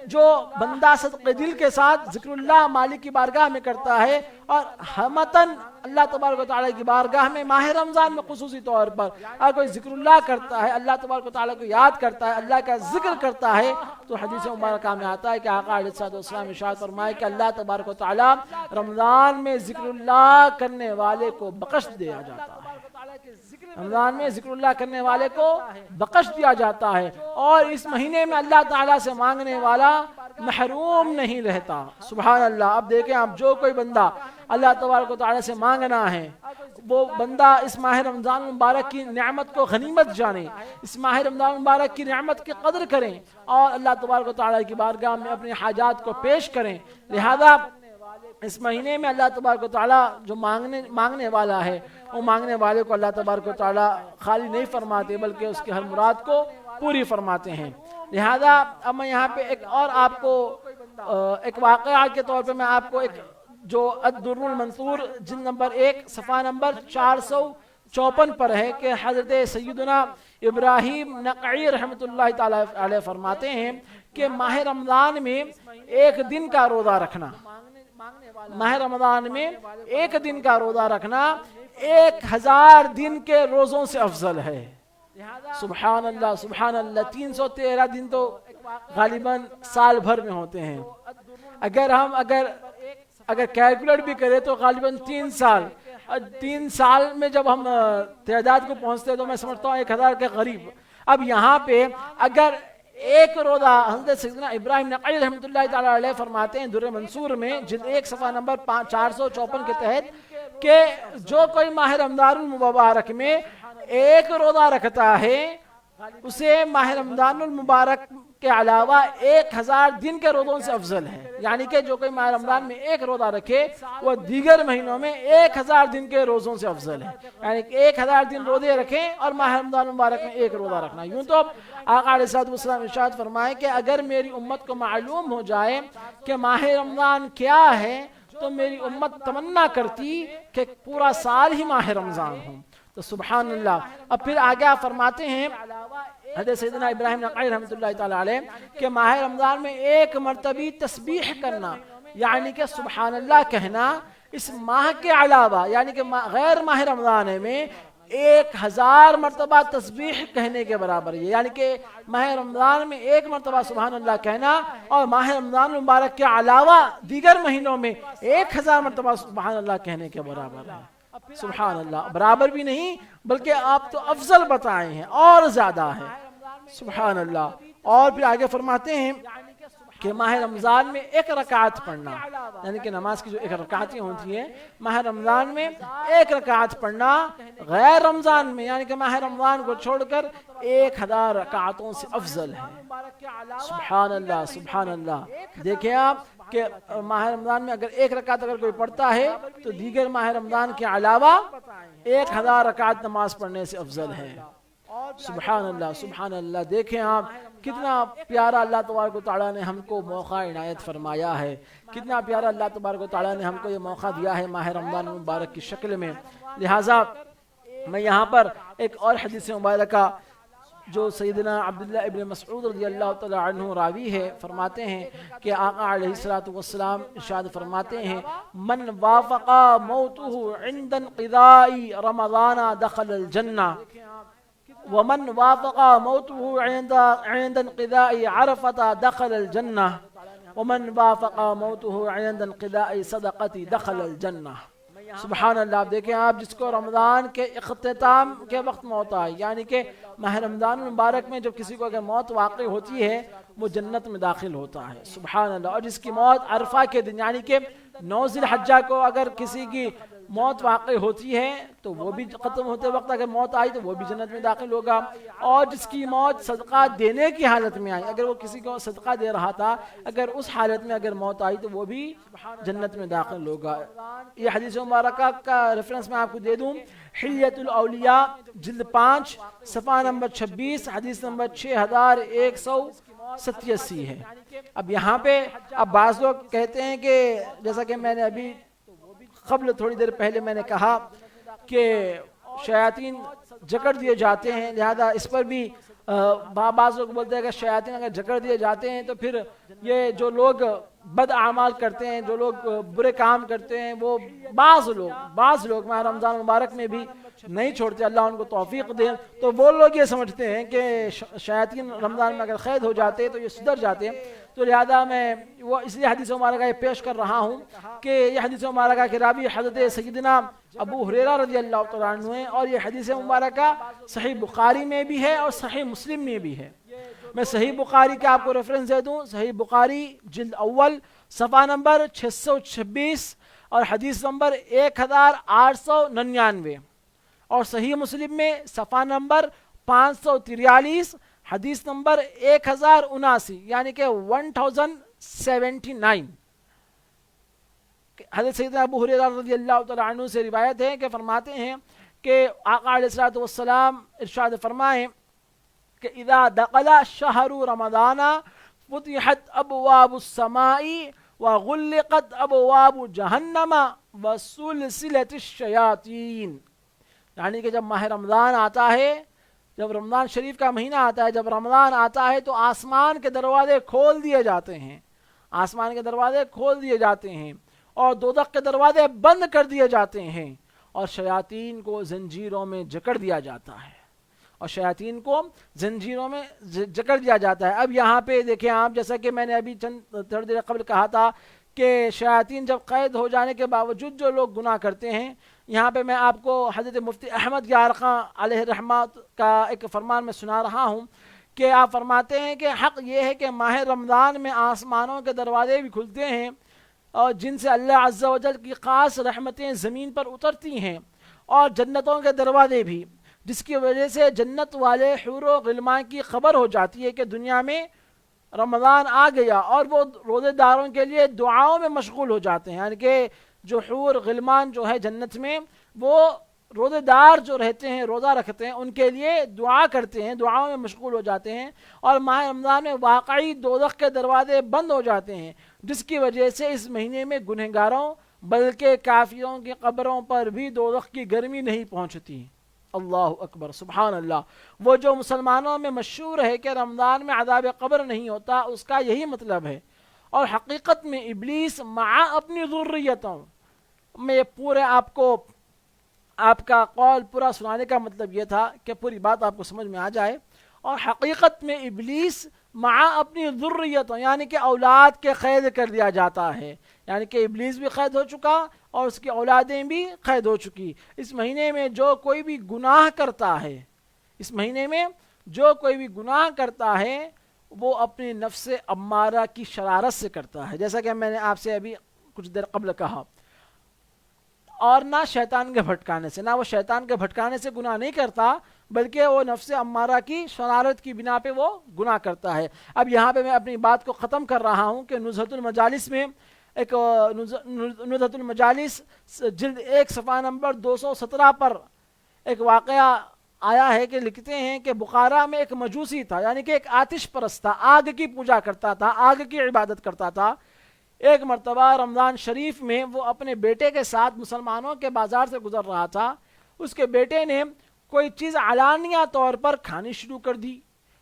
جو بندہ صدق دل کے ساتھ ذکر اللہ مالک کی بارگاہ میں کرتا ہے اور ہمتاً اللہ تبارک و تعالیٰ کی بارگاہ میں ماہ رمضان میں خصوصی طور پر اگر کوئی ذکر اللہ کرتا ہے، اللہ تبارک و تعالیٰ کو یاد کرتا ہے، اللہ کا ذکر کرتا ہے، تو حدیث مبارکہ میں آتا ہے کہ آقا علیہ الصلوۃ والسلام ارشاد فرمائے کہ اللہ تبارک و تعالیٰ رمضان میں ذکر اللہ کرنے والے کو بخش دیا جاتا ہے، رمضان میں ذکر اللہ کرنے والے کو بخش دیا جاتا ہے، اور اس مہینے میں اللہ تعالیٰ سے مانگنے والا محروم نہیں رہتا۔ سبحان اللہ۔ اب دیکھیں، اب جو کوئی بندہ اللہ تبارک و تعالیٰ سے مانگنا ہے، وہ بندہ اس ماہ رمضان مبارک کی نعمت کو غنیمت جانے، اس ماہ رمضان مبارک کی نعمت کی قدر کریں اور اللہ تبارک و تعالیٰ کی بارگاہ میں اپنی حاجات کو پیش کریں۔ لہذا اس مہینے میں اللہ تبارک و تعالیٰ جو مانگنے والا ہے، وہ مانگنے والے کو اللہ تبارک و تعالیٰ خالی نہیں فرماتے بلکہ اس کی ہر مراد کو پوری فرماتے ہیں۔ لہذا اب میں یہاں پہ ایک اور آپ کو ایک واقعہ کے طور پہ میں آپ کو ایک جو الدر المنثور جلد نمبر 1 صفحہ نمبر 454 پر ہے کہ حضرت سیدنا ابراہیم نقعی رحمۃ اللہ تعالی علیہ فرماتے ہیں کہ ماہ رمضان میں ایک دن کا روزہ رکھنا، ماہ رمضان میں ایک دن کا روزہ رکھنا 1000 دن کے روزوں سے افضل ہے۔ سبحان اللہ سبحان اللہ۔ 313 دن تو غالباً سال بھر میں ہوتے ہیں، اگر ہم اگر کیلکولیٹ بھی کریں تو غالباً 3 سال، 3 سال میں جب ہم تعداد کو پہنچتے ہیں تو میں سمجھتا ہوں 1000 کے قریب۔ اب یہاں پہ اگر ایک روزہ حضرت سیدنا ابراہیم نقعی رحمۃ اللہ تعالی علیہ فرماتے ہیں در منصور میں جلد 1 صفحہ نمبر 454 کے تحت کہ جو کوئی ماہ رمضان المبارک میں ایک روزہ رکھتا ہے اسے ماہ رمضان المبارک کے علاوہ 1000 دن کے روزوں سے افضل ہے، یعنی کہ جو کوئی ماہ رمضان میں ایک روزہ رکھے وہ دیگر مہینوں میں 1000 دن کے روزوں سے افضل ہے، یعنی کہ 1000 دن روزے رکھیں اور ماہ رمضان المبارک میں ایک روزہ رکھنا۔ یوں تو آقا علیہ الصلوۃ والسلام ارشاد فرمائے کہ اگر میری امت کو معلوم ہو جائے کہ ماہ رمضان کیا ہے تو میری امت تمنا کرتی کہ پورا سال ہی ماہ رمضان ہو۔ تو سبحان اللہ۔ اب پھر آگے آپ فرماتے ہیں حضرت سیدنا ابراہیم نقعی رحمۃ اللہ تعالی علیہ کہ ماہ رمضان میں ایک مرتبہ تسبیح کرنا، یعنی کہ سبحان اللہ کہنا، اس ماہ کے علاوہ یعنی کہ غیر ماہ رمضان میں 1000 مرتبہ تسبیح کہنے کے برابر ہے، یعنی کہ ماہ رمضان میں ایک مرتبہ سبحان اللہ کہنا اور ماہ رمضان مبارک کے علاوہ دیگر مہینوں میں 1000 مرتبہ سبحان اللہ کہنے کے برابر ہے۔ سبحان اللہ، برابر بھی نہیں بلکہ آپ تو افضل بتائے ہیں اور زیادہ ہے۔ سبحان اللہ۔ اور پھر آگے فرماتے ہیں کہ ماہ رمضان میں ایک رکعت پڑھنا، یعنی کہ نماز کی جو ایک رکعتیں ہوتی ہیں ماہ رمضان میں ایک رکعت پڑھنا غیر رمضان میں یعنی کہ ماہ رمضان کو چھوڑ کر 1000 رکعتوں سے افضل ہے۔ سبحان اللہ سبحان اللہ۔ دیکھیں آپ کہ ماہ رمضان میں اگر ایک رکعت اگر کوئی پڑھتا ہے تو دیگر ماہ رمضان کے علاوہ 1000 رکعت نماز پڑھنے سے افضل ہے۔ سبحان اللہ سبحان اللہ۔ دیکھیں آپ کتنا پیارا اللہ تبارک و تعالیٰ نے ہم کو موقع عنایت فرمایا ہے، کتنا پیارا اللہ تبارک و تعالیٰ نے ہم کو یہ موقع دیا ہے ماہ رمضان مبارک کی شکل میں۔ لہٰذا میں یہاں پر ایک اور حدیث مبارکہ جو سیدنا عبداللہ ابن مسعود رضی اللہ تعالی عنہ راوی ہے فرماتے ہیں کہ آقا علیہ الصلوۃ والسلام ارشاد فرماتے ہیں من وافق موتہ عند انقضاء رمضان دخل الجنہ ومن وافق موته عند انقضاء عرفة دخل الجنة ومن وافق موته عند انقضاء صدقة دخل الجنة۔ سبحان اللہ. آپ دیکھیں آپ جس کو رمضان کے اختتام کے وقت موت آئی، یعنی کہ ماہ رمضان المبارک میں جب کسی کو اگر موت واقع ہوتی ہے وہ جنت میں داخل ہوتا ہے. سبحان اللہ. اور جس کی موت عرفہ کے دن یعنی کہ 9 ذی الحجہ کو اگر کسی کی موت واقع ہوتی ہے تو وہ بھی ختم ہوتے وقت اگر موت آئی تو وہ بھی جنت میں داخل ہوگا. اور جس کی موت صدقہ دینے کی حالت میں آئی، اگر وہ کسی کو صدقہ دے رہا تھا، اگر اس حالت میں اگر موت آئی تو وہ بھی جنت میں داخل ہوگا. یہ حدیث مبارکہ کا ریفرنس میں آپ کو دے دوں، حلیۃ الاولیاء جلد 5 صفحہ نمبر 26 حدیث نمبر 6187 ہے. اب یہاں پہ اب بعض لوگ کہتے ہیں کہ جیسا کہ میں نے ابھی قبل تھوڑی دیر پہلے میں نے کہا کہ شیاطین جکڑ دیے جاتے ہیں، لہذا اس پر بھی بعض لوگ بولتے ہیں کہ شیاطین اگر جکڑ دیے جاتے ہیں تو پھر یہ جو لوگ بد اعمال کرتے ہیں، جو لوگ برے کام کرتے ہیں، وہ بعض لوگ ماہ رمضان مبارک میں بھی نہیں چھوڑتے، اللہ ان کو توفیق دے. تو وہ لوگ یہ سمجھتے ہیں کہ شیاطین رمضان میں اگر قید ہو جاتے تو یہ سدھر جاتے ہیں. تو لہذا میں وہ اس لیے حدیث مبارکہ یہ پیش کر رہا ہوں کہ یہ حدیث مبارکہ کے راوی حضرت سیدنا ابو ہریرہ رضی اللہ تعالیٰ عنہ ہیں، اور یہ حدیث مبارکہ صحیح بخاری میں بھی ہے اور صحیح مسلم میں بھی ہے. میں صحیح بخاری کا آپ کو ریفرنس دے دوں، صحیح بخاری جلد اول صفحہ نمبر 626 اور حدیث نمبر 1899، اور صحیح مسلم میں صفحہ نمبر 543 حدیث نمبر 1079 یعنی کہ 1079. حضرت سیدنا ابو ہریرہ رضی اللہ تعالیٰ عنہ سے روایت ہے کہ فرماتے ہیں کہ آقا علیہ الصلوۃ والسلام ارشاد فرمائیں کہ اذا دخل شہر رمضان فتحت ابواب السماء وغلقت ابواب جہنم وسلسلت الشیاطین. یعنی کہ جب ماہ رمضان آتا ہے، جب رمضان شریف کا مہینہ آتا ہے، جب رمضان آتا ہے تو آسمان کے دروازے کھول دیے جاتے ہیں، آسمان کے دروازے کھول دیے جاتے ہیں اور دوزخ کے دروازے بند کر دیے جاتے ہیں، اور شیاطین کو زنجیروں میں جکڑ دیا جاتا ہے، اور شیاطین کو زنجیروں میں جکڑ دیا جاتا ہے. اب یہاں پہ دیکھیں آپ، جیسا کہ میں نے ابھی تھوڑی دیر قبل کہا تھا کہ شیاطین جب قید ہو جانے کے باوجود جو لوگ گناہ کرتے ہیں، یہاں پہ میں آپ کو حضرت مفتی احمد یارقاں علیہ رحمت کا ایک فرمان میں سنا رہا ہوں کہ آپ فرماتے ہیں کہ حق یہ ہے کہ ماہ رمضان میں آسمانوں کے دروازے بھی کھلتے ہیں اور جن سے اللہ عز و جل کی خاص رحمتیں زمین پر اترتی ہیں، اور جنتوں کے دروازے بھی، جس کی وجہ سے جنت والے حور و غلمان کی خبر ہو جاتی ہے کہ دنیا میں رمضان آ گیا، اور وہ روزے داروں کے لیے دعاؤں میں مشغول ہو جاتے ہیں. یعنی کہ جو حور غلمان جو ہے جنت میں، وہ روزے دار جو رہتے ہیں، روزہ رکھتے ہیں، ان کے لیے دعا کرتے ہیں، دعاؤں میں مشغول ہو جاتے ہیں، اور ماہ رمضان میں واقعی دوزخ کے دروازے بند ہو جاتے ہیں، جس کی وجہ سے اس مہینے میں گنہگاروں بلکہ کافروں کی قبروں پر بھی دوزخ کی گرمی نہیں پہنچتی. اللہ اکبر، سبحان اللہ. وہ جو مسلمانوں میں مشہور ہے کہ رمضان میں عذاب قبر نہیں ہوتا، اس کا یہی مطلب ہے. اور حقیقت میں ابلیس مع اپنی ذریتوں میں پورے آپ کا قول پورا سنانے کا مطلب یہ تھا کہ پوری بات آپ کو سمجھ میں آ جائے. اور حقیقت میں ابلیس مع اپنی ذریتوں یعنی کہ اولاد کے قید کر دیا جاتا ہے، یعنی کہ ابلیس بھی قید ہو چکا اور اس کی اولادیں بھی قید ہو چکی. اس مہینے میں جو کوئی بھی گناہ کرتا ہے، اس مہینے میں جو کوئی بھی گناہ کرتا ہے وہ اپنی نفس امارہ کی شرارت سے کرتا ہے، جیسا کہ میں نے آپ سے ابھی کچھ دیر قبل کہا. اور نہ شیطان کے بھٹکانے سے، نہ وہ شیطان کے بھٹکانے سے گناہ نہیں کرتا، بلکہ وہ نفس امارہ کی شرارت کی بنا پہ وہ گناہ کرتا ہے. اب یہاں پہ میں اپنی بات کو ختم کر رہا ہوں کہ نزہۃ المجالس میں ایک نزہۃ المجالس جلد 1 صفحہ نمبر 217 پر ایک واقعہ آیا ہے کہ لکھتے ہیں کہ بخارا میں ایک مجوسی تھا، یعنی کہ ایک آتش پرست تھا، آگ کی پوجا کرتا تھا، آگ کی عبادت کرتا تھا. ایک مرتبہ رمضان شریف میں وہ اپنے بیٹے کے ساتھ مسلمانوں کے بازار سے گزر رہا تھا. اس کے بیٹے نے کوئی چیز علانیہ طور پر کھانی شروع کر دی،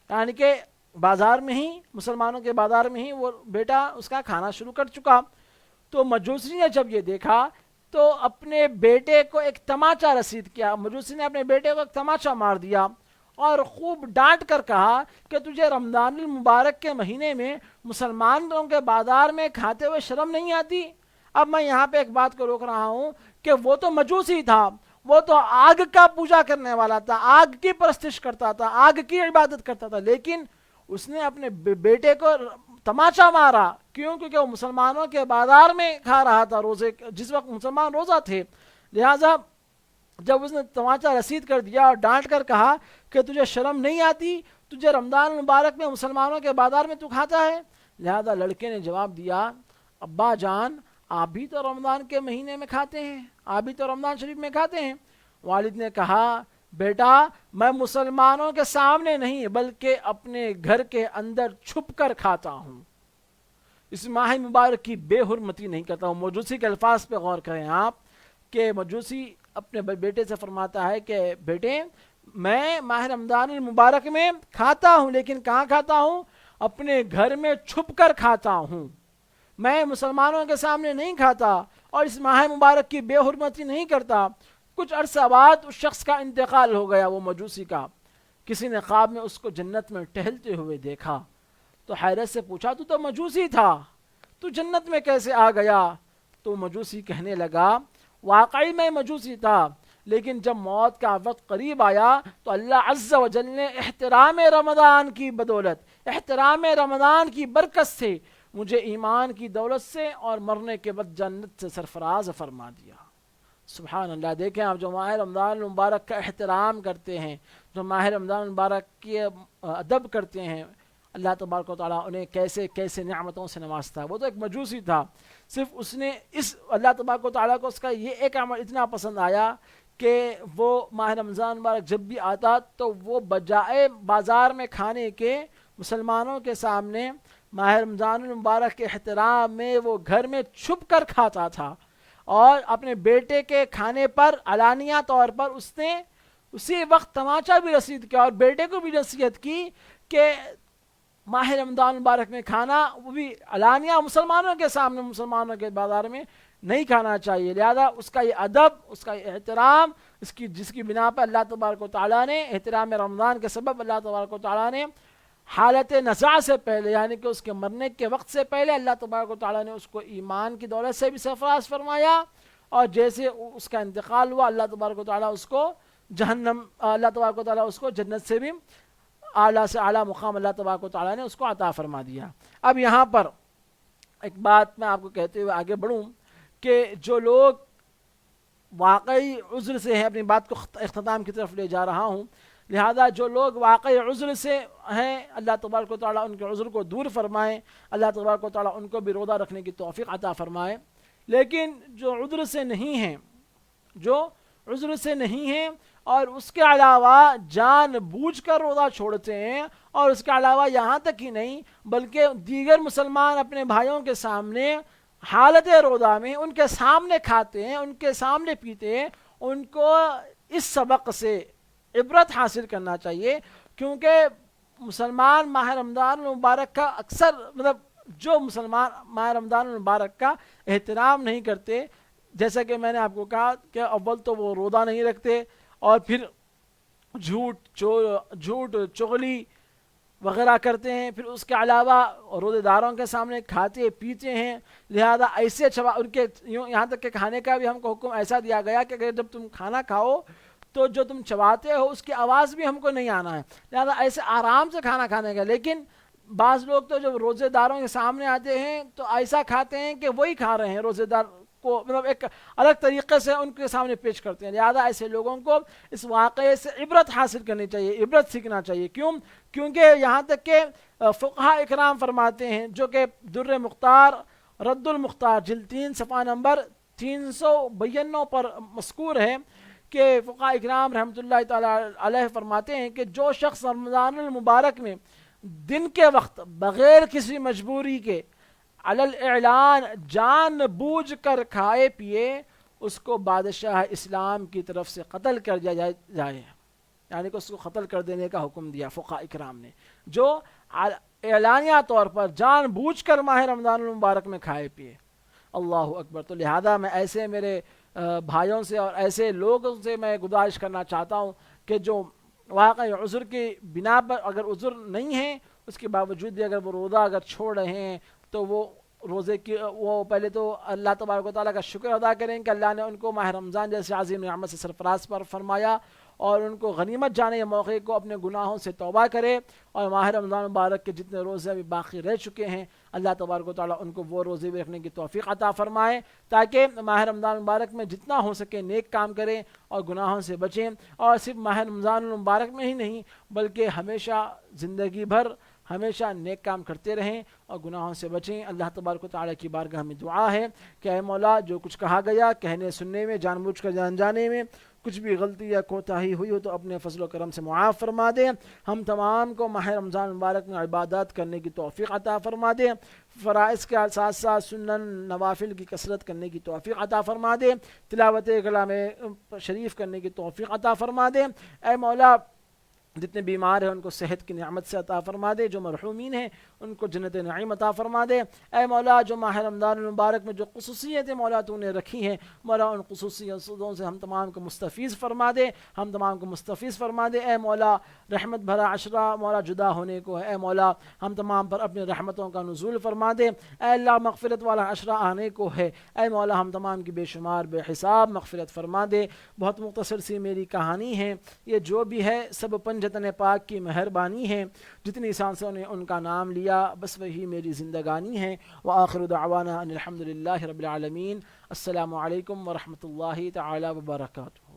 یعنی کہ بازار میں ہی، مسلمانوں کے بازار میں ہی وہ بیٹا اس کا کھانا شروع کر چکا. تو مجوسی نے جب یہ دیکھا تو اپنے بیٹے کو ایک تماچا رسید کیا. مجوسی نے اپنے بیٹے کو ایک تماچا مار دیا اور خوب ڈانٹ کر کہا کہ تجھے رمضان المبارک کے مہینے میں مسلمانوں کے بازار میں کھاتے ہوئے شرم نہیں آتی؟ اب میں یہاں پہ ایک بات کو روک رہا ہوں کہ وہ تو مجوسی تھا، وہ تو آگ کا پوجا کرنے والا تھا، آگ کی پرستش کرتا تھا، آگ کی عبادت کرتا تھا، لیکن اس نے اپنے بیٹے کو تماچا مارا. کیوں؟ کیونکہ وہ مسلمانوں کے بازار میں کھا رہا تھا روزے، جس وقت مسلمان روزہ تھے. لہٰذا جب اس نے تماچا رسید کر دیا اور ڈانٹ کر کہا کہ تجھے شرم نہیں آتی، تجھے رمضان المبارک میں مسلمانوں کے بازار میں تو کھاتا ہے. لہذا لڑکے نے جواب دیا، ابا جان آپ بھی تو رمضان کے مہینے میں کھاتے ہیں، آپ بھی تو رمضان شریف میں کھاتے ہیں. والد نے کہا بیٹا میں مسلمانوں کے سامنے نہیں بلکہ اپنے گھر کے اندر چھپ کر کھاتا ہوں، اس ماہ مبارک کی بے حرمتی نہیں کرتا ہوں. مجوسی کے الفاظ پہ غور کریں آپ کہ مجوسی اپنے بیٹے سے فرماتا ہے کہ بیٹے میں ماہ رمضان المبارک میں کھاتا ہوں، لیکن کہاں کھاتا ہوں؟ اپنے گھر میں چھپ کر کھاتا ہوں، میں مسلمانوں کے سامنے نہیں کھاتا اور اس ماہ مبارک کی بے حرمتی نہیں کرتا. کچھ عرصہ بعد اس شخص کا انتقال ہو گیا، وہ مجوسی کا. کسی نے خواب میں اس کو جنت میں ٹہلتے ہوئے دیکھا تو حیرت سے پوچھا تو مجوسی تھا، تو جنت میں کیسے آ گیا؟ تو مجوسی کہنے لگا واقعی میں مجوسی تھا، لیکن جب موت کا وقت قریب آیا تو اللہ عز و جل نے احترام رمضان کی بدولت، احترام رمضان کی برکت سے مجھے ایمان کی دولت سے اور مرنے کے بعد جنت سے سرفراز فرما دیا. سبحان اللہ. دیکھیں آپ جو ماہ رمضان المبارک کا احترام کرتے ہیں، جو ماہ رمضان المبارک کے ادب کرتے ہیں، اللہ تبارک و تعالیٰ انہیں کیسے کیسے نعمتوں سے نوازتا ہے. وہ تو ایک مجوسی تھا، صرف اس نے اس اللہ تبارک و تعالیٰ کو اس کا یہ ایک عمل اتنا پسند آیا کہ وہ ماہ رمضان مبارک جب بھی آتا تو وہ بجائے بازار میں کھانے کے مسلمانوں کے سامنے ماہ رمضان المبارک کے احترام میں وہ گھر میں چھپ کر کھاتا تھا. اور اپنے بیٹے کے کھانے پر علانیہ طور پر اس نے اسی وقت تماچا بھی رسید کیا اور بیٹے کو بھی نصیحت کی کہ ماہ رمضان مبارک میں کھانا وہ بھی علانیہ مسلمانوں کے سامنے، مسلمانوں کے بازار میں نہیں کھانا چاہیے. لہذا اس کا یہ ادب، اس کا یہ احترام، جس کی بنا پر اللہ تبارک و تعالیٰ نے احترام رمضان کے سبب اللہ تبارک و تعالیٰ نے حالت نزاع سے پہلے یعنی کہ اس کے مرنے کے وقت سے پہلے اللہ تبارک و تعالیٰ نے اس کو ایمان کی دولت سے بھی سرفراز فرمایا، اور جیسے اس کا انتقال ہوا اللہ تبارک و تعالیٰ اس کو اللہ تبارک و تعالیٰ اس کو جنت سے بھی اعلیٰ سے اعلیٰ مقام اللہ تبارک و تعالیٰ نے اس کو عطا فرما دیا. اب یہاں پر ایک بات میں آپ کو کہتے ہوئے آگے بڑھوں کہ جو لوگ واقعی عذر سے ہیں، اپنی بات کو اختتام کی طرف لے جا رہا ہوں، لہذا جو لوگ واقعی عذر سے ہیں اللہ تبارک و تعالیٰ ان کے عذر کو دور فرمائیں، اللہ تبارک و تعالیٰ ان کو بھی روزہ رکھنے کی توفیق عطا فرمائے. لیکن جو عذر سے نہیں ہیں، جو عذر سے نہیں ہیں اور اس کے علاوہ جان بوجھ کر روزہ چھوڑتے ہیں، اور اس کے علاوہ یہاں تک ہی نہیں بلکہ دیگر مسلمان اپنے بھائیوں کے سامنے حالت روزہ میں ان کے سامنے کھاتے ہیں، ان کے سامنے پیتے ہیں، ان کو اس سبق سے عبرت حاصل کرنا چاہیے. کیونکہ مسلمان ماہ رمضان المبارک کا اکثر جو مسلمان ماہ رمضان المبارک کا احترام نہیں کرتے، جیسا کہ میں نے آپ کو کہا کہ اول تو وہ روزہ نہیں رکھتے اور پھر جھوٹ چغلی وغیرہ کرتے ہیں، پھر اس کے علاوہ روزے داروں کے سامنے کھاتے پیتے ہیں. لہذا ایسے ان کے یہاں تک کہ کھانے کا بھی ہم کو حکم ایسا دیا گیا کہ جب تم کھانا کھاؤ تو جو تم چباتے ہو اس کی آواز بھی ہم کو نہیں آنا ہے، لہذا ایسے آرام سے کھانا کھانے کا. لیکن بعض لوگ تو جب روزے داروں کے سامنے آتے ہیں تو ایسا کھاتے ہیں کہ وہی کھا رہے ہیں، روزے دار کو ایک الگ طریقے سے ان کے سامنے پیش کرتے ہیں. لہذا ایسے لوگوں کو اس واقعے سے عبرت حاصل کرنی چاہیے، عبرت سیکھنا چاہیے. کیونکہ یہاں تک کہ فقہاء اکرام فرماتے ہیں، جو کہ در مختار رد المختار جلد 3 صفحہ نمبر 392 پر مذکور ہے کہ فقہاء اکرام رحمۃ اللہ تعالیٰ علیہ فرماتے ہیں کہ جو شخص رمضان المبارک میں دن کے وقت بغیر کسی مجبوری کے علی الاعلان جان بوجھ کر کھائے پیے، اس کو بادشاہ اسلام کی طرف سے قتل کر دیا جائے، یعنی کہ اس کو قتل کر دینے کا حکم دیا فقہاء اکرام نے، جو اعلانیہ طور پر جان بوجھ کر ماہ رمضان المبارک میں کھائے پیے. اللہ اکبر. تو لہذا میں ایسے میرے بھائیوں سے اور ایسے لوگوں سے میں گزارش کرنا چاہتا ہوں کہ جو واقعی عذر کی بنا پر اگر عذر نہیں ہے اس کے باوجود بھی اگر وہ روزہ اگر چھوڑ رہے ہیں تو وہ روزے کی وہ پہلے تو اللہ تبارک و تعالیٰ کا شکر ادا کریں کہ اللہ نے ان کو ماہ رمضان جیسے عظیم نعمت سے سرفراز پر فرمایا، اور ان کو غنیمت جانے یہ موقع کو اپنے گناہوں سے توبہ کرے، اور ماہ رمضان مبارک کے جتنے روزے ابھی باقی رہ چکے ہیں اللہ تبارک و تعالیٰ ان کو وہ روزے بھی رکھنے کی توفیق عطا فرمائے، تاکہ ماہ رمضان مبارک میں جتنا ہو سکے نیک کام کریں اور گناہوں سے بچیں، اور صرف ماہ رمضان مبارک میں ہی نہیں بلکہ ہمیشہ زندگی بھر ہمیشہ نیک کام کرتے رہیں اور گناہوں سے بچیں۔ اللہ تبارک و تعالیٰ کی بارگاہ میں دعا ہے کہ اے مولا، جو کچھ کہا گیا کہنے سننے میں، جان بوجھ کر جان جانے میں کچھ بھی غلطی یا کوتاہی ہوئی ہو تو اپنے فضل و کرم سے معاف فرما دے، ہم تمام کو ماہ رمضان مبارک میں عبادات کرنے کی توفیق عطا فرما دے، فرائض کے ساتھ ساتھ سنن نوافل کی کثرت کرنے کی توفیق عطا فرما دے، تلاوت کلام شریف کرنے کی توفیق عطا فرما دے۔ اے مولا، جتنے بیمار ہیں ان کو صحت کی نعمت سے عطا فرما دے، جو مرحومین ہیں ان کو جنت نعیم عطا فرما دے۔ اے مولا، جو ماہ رمضان المبارک میں جو خصوصیتیں مولا تو نے رکھی ہیں مولا، ان خصوصیتوں سے ہم تمام کو مستفیض فرما دے، ہم تمام کو مستفیض فرما دے۔ اے مولا، رحمت بھرا عشرہ مولا جدا ہونے کو ہے، اے مولا ہم تمام پر اپنی رحمتوں کا نزول فرما دے۔ اے اللہ، مغفرت والا عشرہ آنے کو ہے، اے مولا ہم تمام کی بے شمار بے حساب مغفرت فرما دے۔ بہت مختصر سی میری کہانی ہے، یہ جو بھی ہے سب پنجتن پاک کی مہربانی ہے، جتنی سانسوں نے ان کا نام لیا بس وہی میری زندگانی ہے۔ وآخر دعوانا ان الحمد للہ رب العالمین۔ السلام علیکم ورحمۃ اللہ تعالی وبرکاتہ۔